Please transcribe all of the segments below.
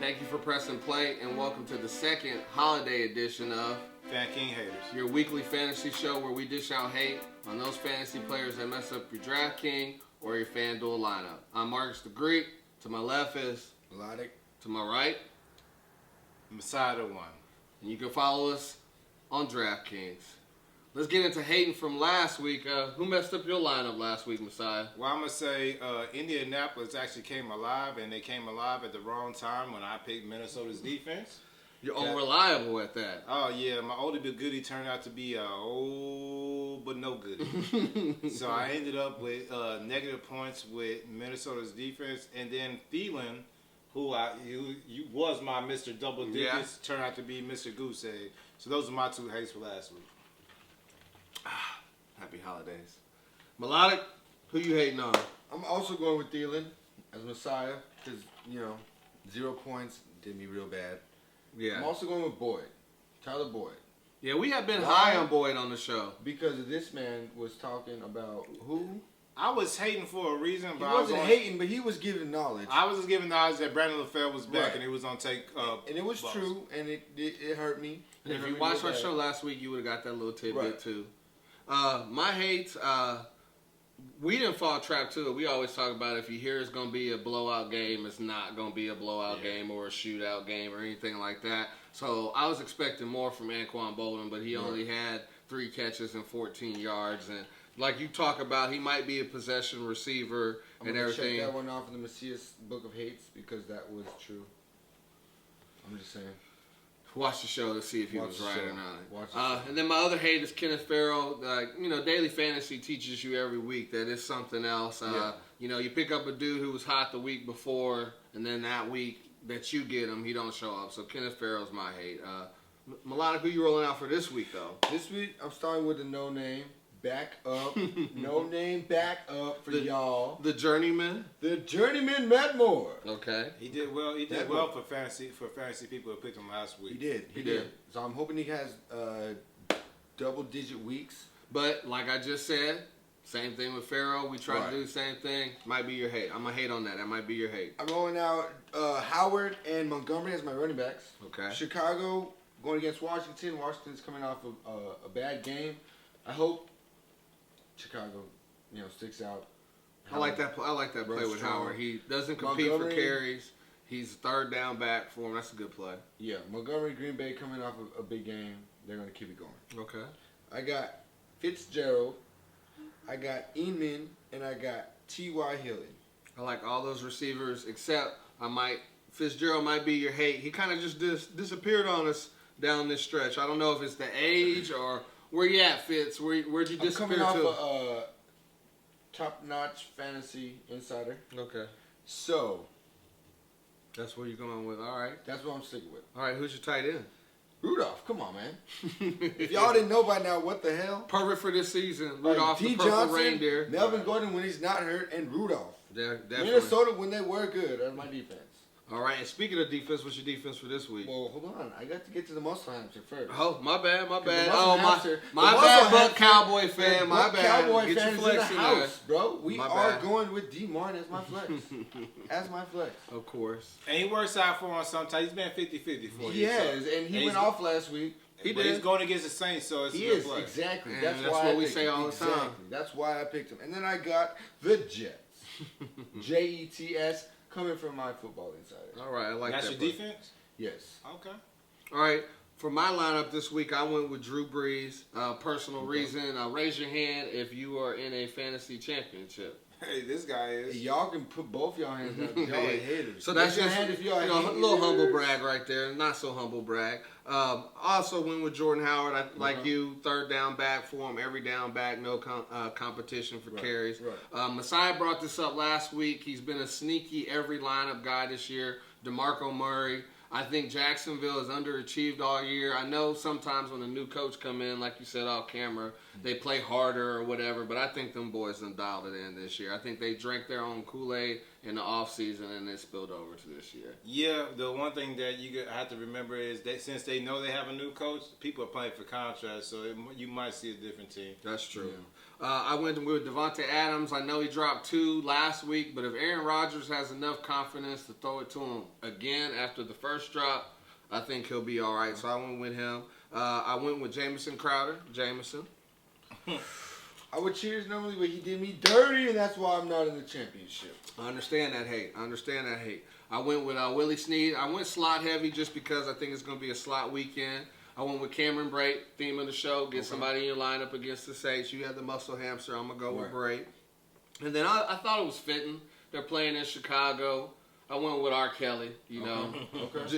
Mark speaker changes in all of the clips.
Speaker 1: Thank you for pressing play, and welcome to the second holiday edition of
Speaker 2: FanKingHaters,
Speaker 1: your weekly fantasy show where we dish out hate on those fantasy players that mess up your DraftKings or your FanDuel lineup. I'm Marcus the Greek. To my left is
Speaker 3: Melodic.
Speaker 1: To my right,
Speaker 2: Messiah the One.
Speaker 1: and you can follow us on DraftKings. Let's get into hating from last week. Who messed up your lineup last week, Messiah?
Speaker 2: Well, I'm going to say Indianapolis actually came alive, and they came alive at the wrong time when I picked Minnesota's defense.
Speaker 1: You're unreliable at that.
Speaker 2: Oh, yeah. My oldie but goodie turned out to be a old but no goodie. So I ended up with negative points with Minnesota's defense. And then Thielen, who you was my Mr. Double Digits, turned out to be Mr. Goose Egg. So those are my two hates for last week.
Speaker 1: Happy holidays. Melodic, who you hating on?
Speaker 3: I'm also going with Thielen as Messiah because, 0 points did me real bad.
Speaker 1: Yeah.
Speaker 3: I'm also going with Boyd, Tyler Boyd.
Speaker 1: Yeah, we have been high on Boyd on the show.
Speaker 3: Because this man was talking about who?
Speaker 2: I was hating for a reason, but
Speaker 3: He wasn't hating, but he was giving knowledge.
Speaker 2: I was just giving knowledge that Brandon LaFell was back,
Speaker 3: Right.
Speaker 2: and he was on take.
Speaker 3: And it was true, and it hurt me.
Speaker 1: And if you watched our show last week, you would have got that little tidbit too. My hates, we didn't fall trap to it. We always talk about if you hear it's going to be a blowout game, it's not going to be a blowout game or a shootout game or anything like that. So I was expecting more from Anquan Bolden, but he only had 3 catches and 14 yards. And like you talk about, he might be a possession receiver and everything.
Speaker 3: Check that one off in the Messiah's Book of Hates because that was true. I'm just saying.
Speaker 1: Watch the show to see if he
Speaker 3: Watch
Speaker 1: was
Speaker 3: the
Speaker 1: right
Speaker 3: show.
Speaker 1: or
Speaker 3: Watch the
Speaker 1: not.
Speaker 3: show.
Speaker 1: And then my other hate is Kenneth Farrell. Daily fantasy teaches you every week that it's something else. You pick up a dude who was hot the week before, and then that week that you get him, he don't show up. So Kenneth Farrell's my hate. Melodic, who you rolling out for this week, though?
Speaker 3: This week, I'm starting with a no-name. Back up. No-name back up for y'all.
Speaker 1: The journeyman?
Speaker 3: The journeyman Matt Moore.
Speaker 1: Okay.
Speaker 2: He did well. He did well for fantasy people who picked him last week.
Speaker 3: He did. So I'm hoping he has double-digit weeks.
Speaker 1: But like I just said, same thing with Farrell. We tried to do the same thing. Might be your hate. I'm going to hate on that. That might be your hate.
Speaker 3: I'm rolling out Howard and Montgomery as my running backs.
Speaker 1: Okay.
Speaker 3: Chicago going against Washington. Washington's coming off of a bad game. I hope Chicago, sticks out.
Speaker 1: I like that play with Howard. He doesn't compete for carries. He's third down back for him. That's a good play.
Speaker 3: Yeah, Montgomery, Green Bay coming off of a big game. They're going to keep it going.
Speaker 1: Okay.
Speaker 3: I got Fitzgerald. I got Eman, and I got T.Y. Hilton.
Speaker 1: I like all those receivers, except Fitzgerald might be your hate. He kind of just disappeared on us down this stretch. I don't know if it's the age or where you at, Fitz. Where'd you disappear
Speaker 3: I'm coming
Speaker 1: to?
Speaker 3: off a top-notch fantasy insider.
Speaker 1: Okay.
Speaker 3: So
Speaker 1: That's what you're going with. All right.
Speaker 3: that's what I'm sticking with.
Speaker 1: All right, who's your tight end?
Speaker 3: Rudolph, come on, man. If y'all didn't know by now, what the hell?
Speaker 1: Perfect for this season. Rudolph the
Speaker 3: T.
Speaker 1: Purple
Speaker 3: Johnson,
Speaker 1: Reindeer.
Speaker 3: Melvin Gordon when he's not hurt, and Rudolph.
Speaker 1: Definitely.
Speaker 3: Minnesota when they were good. That's my defense.
Speaker 1: All right, and speaking of defense, what's your defense for this week?
Speaker 3: Well, hold on. I got to get to the muscle hamster first.
Speaker 1: Oh, my bad.
Speaker 3: The
Speaker 1: Oh,
Speaker 3: muscle
Speaker 1: my
Speaker 3: hamster-
Speaker 1: bad,
Speaker 3: the
Speaker 1: Buck
Speaker 3: muscle
Speaker 1: Cowboy fan. My
Speaker 3: Buck
Speaker 1: bad.
Speaker 3: Cowboy
Speaker 1: Get your
Speaker 3: fans in
Speaker 1: flex
Speaker 3: the
Speaker 1: in
Speaker 3: house, bro. We
Speaker 1: My
Speaker 3: are
Speaker 1: bad.
Speaker 3: going with D. Martin as my flex. As my flex.
Speaker 1: Of course.
Speaker 2: And he works out for him sometimes. He's been 50-50 for you.
Speaker 3: He has, and he went off last week.
Speaker 1: He
Speaker 2: But
Speaker 1: did.
Speaker 2: he's going against the Saints, so it's a
Speaker 3: He
Speaker 2: good
Speaker 3: is,
Speaker 2: play.
Speaker 3: exactly.
Speaker 1: And
Speaker 3: That's
Speaker 1: that's
Speaker 3: why
Speaker 1: what
Speaker 3: I
Speaker 1: we
Speaker 3: picked
Speaker 1: say
Speaker 3: him.
Speaker 1: all the time.
Speaker 3: Exactly. That's why I picked him. And then I got the Jets. Jets coming from my football insider.
Speaker 1: All right, I like
Speaker 2: That's
Speaker 1: that.
Speaker 2: your
Speaker 1: play.
Speaker 2: defense?
Speaker 3: Yes.
Speaker 2: Okay.
Speaker 1: All right, for my lineup this week, I went with Drew Brees. Personal reason. Raise your hand if you are in a fantasy championship.
Speaker 2: Hey, this guy is.
Speaker 3: Hey, y'all can put both y'all hands up. Y'all are haters.
Speaker 1: So that's
Speaker 3: Raise your
Speaker 1: just
Speaker 3: hand if y'all
Speaker 1: a
Speaker 3: haters.
Speaker 1: little humble brag right there. Not so humble brag. Also went with Jordan Howard. Like you, third down back for him. Every down back, no competition for carries.
Speaker 3: Right.
Speaker 1: Messiah brought this up last week. He's been a sneaky every lineup guy this year. DeMarco Murray. I think Jacksonville has underachieved all year. I know sometimes when a new coach come in, like you said off camera, they play harder or whatever, but I think them boys done dialed it in this year. I think they drank their own Kool-Aid in the offseason and it spilled over to this year.
Speaker 2: Yeah, the one thing that you have to remember is that since they know they have a new coach, people are playing for contracts, so you might see a different team.
Speaker 1: That's true. I went with Devontae Adams. I know he dropped 2 last week, but if Aaron Rodgers has enough confidence to throw it to him again after the first drop, I think he'll be all right. So I went with him. I went with Jamison Crowder. Jamison.
Speaker 3: I would cheers normally, but he did me dirty, and that's why I'm not in the championship.
Speaker 1: I understand that hate. I went with Willie Snead. I went slot heavy just because I think it's going to be a slot weekend. I went with Cameron Brate, theme of the show. Get somebody in your lineup against the Saints. You had the muscle hamster. I'm going to go with Brate. And then I thought it was fitting. They're playing in Chicago. I went with R. Kelly, you know.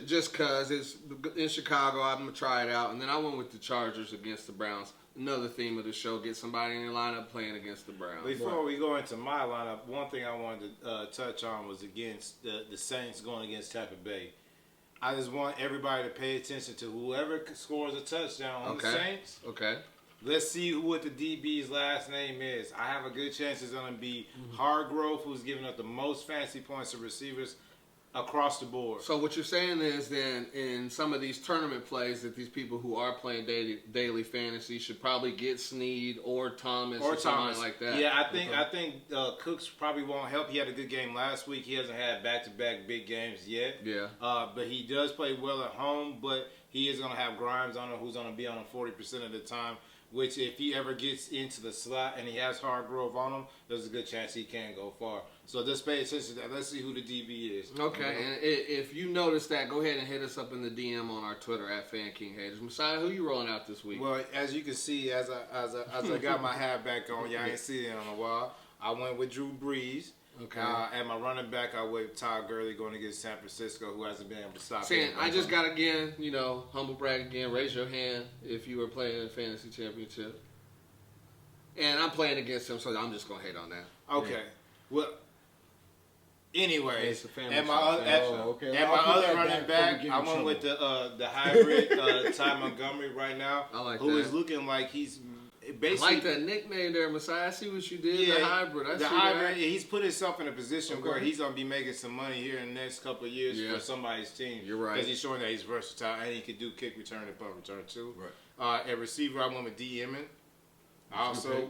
Speaker 1: Just because it's in Chicago, I'm going to try it out. And then I went with the Chargers against the Browns. Another theme of the show. Get somebody in your lineup playing against the Browns.
Speaker 2: Before we go into my lineup, one thing I wanted to touch on was against the Saints going against Tampa Bay. I just want everybody to pay attention to whoever scores a touchdown on the Saints.
Speaker 1: Okay.
Speaker 2: Let's see what the DB's last name is. I have a good chance it's going to be Hargrove, who's giving up the most fantasy points to receivers across the board.
Speaker 1: So what you're saying is then in some of these tournament plays that these people who are playing daily fantasy should probably get Snead or Thomas or something like that.
Speaker 2: Yeah, I think Cooks probably won't help. He had a good game last week. He hasn't had back-to-back big games yet.
Speaker 1: Yeah.
Speaker 2: But he does play well at home, but he is going to have Grimes on him, who's going to be on him 40% of the time, which if he ever gets into the slot and he has Hargrove on him, there's a good chance he can go far. So just pay attention to that. Let's see who the DB is.
Speaker 1: Okay, and if you notice that, go ahead and hit us up in the DM on our Twitter at FanKingHaters. Messiah, who you rolling out this week?
Speaker 2: Well, as you can see, as I got my hat back on, y'all ain't seen it in a while. I went with Drew Brees.
Speaker 1: Okay.
Speaker 2: At my running back, I went with Todd Gurley going against San Francisco, who hasn't been able to stop.
Speaker 1: I just got again, humble brag again. Raise your hand if you were playing in a fantasy championship. And I'm playing against him, so I'm just gonna hate on that.
Speaker 2: Okay. Yeah. Well. Anyways, and my
Speaker 3: I'll
Speaker 2: other running back, I went with the hybrid Ty Montgomery right now, who is looking like he's basically.
Speaker 1: I like that nickname there, Messiah. I see what you did. Yeah, the hybrid.
Speaker 2: The hybrid. He's put himself in a position where he's gonna be making some money here in the next couple of years for somebody's team.
Speaker 1: You're right.
Speaker 2: Because he's showing that he's versatile and he can do kick return and punt return too. Right. At receiver, I went with D. Emmett. Also,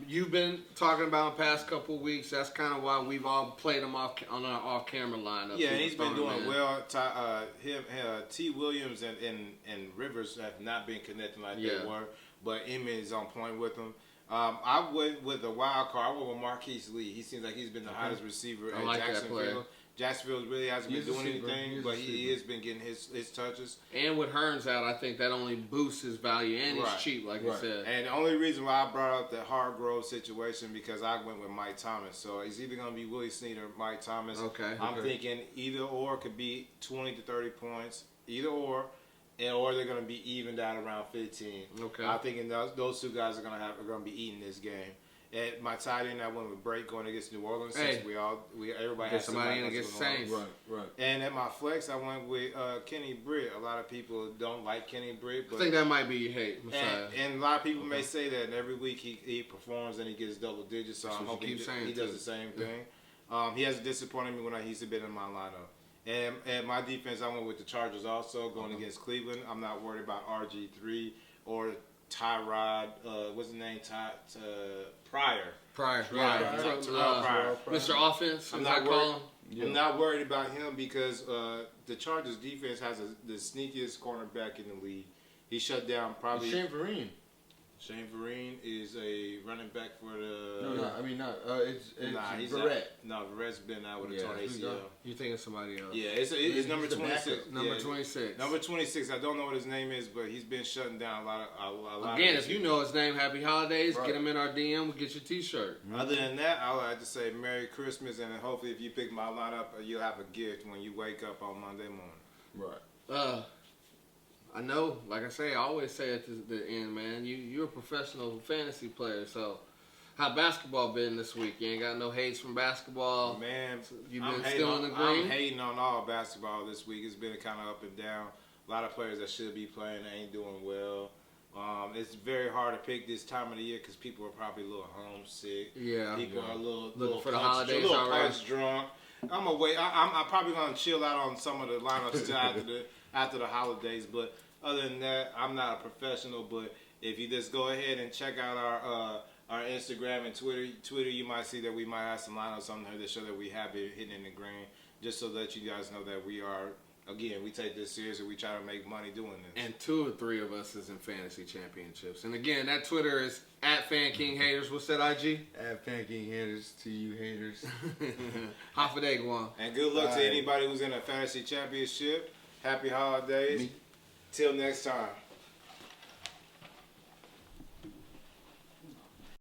Speaker 1: you've been talking about the past couple of weeks. That's kind of why we've all played him on our off-camera lineup.
Speaker 2: Yeah, he's been doing well. T. Williams and Rivers have not been connecting like they were, but Emmett is on point with them. I went with the wild card. I went with Marquise Lee. He seems like he's been the hottest receiver at Jacksonville. Jacksonville really hasn't been doing anything, but he has been getting his touches.
Speaker 1: And with Hearns out, I think that only boosts his value, and he's cheap, like you said.
Speaker 2: And the only reason why I brought up the Hargrove situation because I went with Mike Thomas. So it's either going to be Willie Snead or Mike Thomas. I'm thinking either or could be 20 to 30 points, either or they're going to be evened out around 15. I'm thinking those two guys are going to be eating this game. At my tight end, I went with Brate going against New Orleans. Since everybody has somebody in against Saints.
Speaker 3: Right.
Speaker 2: And at my flex, I went with Kenny Britt. A lot of people don't like Kenny Britt, but
Speaker 1: I think that might be hate, Messiah.
Speaker 2: And a lot of people may say that. And every week he performs and he gets double digits. So I'm hoping he does the same thing. He hasn't disappointed me when he's been in my lineup. And my defense, I went with the Chargers also going against Cleveland. I'm not worried about RG3 or Tyrod, what's his name? Pryor.
Speaker 1: Mr. Offense.
Speaker 2: I'm not worried about him because the Chargers defense has the sneakiest cornerback in the league. He shut down probably.
Speaker 3: Shane Vereen.
Speaker 2: Shane Vereen is a running back for the.
Speaker 3: It's Verrett.
Speaker 2: Verrett's been out with a torn ACL.
Speaker 1: You think of somebody else?
Speaker 2: Yeah, it's number 26.
Speaker 1: Number 26.
Speaker 2: Number 26. I don't know what his name is, but he's been shutting down a lot.
Speaker 1: Again, if you know his name, Happy Holidays. Get him in our DM. We'll get your T-shirt.
Speaker 2: Other than that, I would like to say Merry Christmas, and hopefully, if you pick my lineup, you'll have a gift when you wake up on Monday morning.
Speaker 3: Right.
Speaker 1: I know, like I say, I always say at the end, man, you're a professional fantasy player, so how basketball been this week? You ain't got no hates from basketball?
Speaker 2: Man,
Speaker 1: you been still in the green?
Speaker 2: I'm hating on all basketball this week. It's been kind of up and down. A lot of players that should be playing ain't doing well. It's very hard to pick this time of the year because people are probably a little homesick.
Speaker 1: Yeah.
Speaker 2: People are a little
Speaker 1: for the holidays already.
Speaker 2: Drunk. I'm gonna wait. I'm probably gonna chill out on some of the lineups after the holidays, but other than that, I'm not a professional. But if you just go ahead and check out our Instagram and Twitter. Twitter, you might see that we might have some lineups on there that show that we have it hitting in the green, just so that you guys know that we are. Again, we take this serious and we try to make money doing this.
Speaker 1: And 2 or 3 of us is in fantasy championships. And again, that Twitter is at FanKingHaters. What's that IG?
Speaker 3: At FanKingHaters to you haters.
Speaker 1: Half a day, Guam.
Speaker 2: And good luck to anybody who's in a fantasy championship. Happy holidays. Till next time.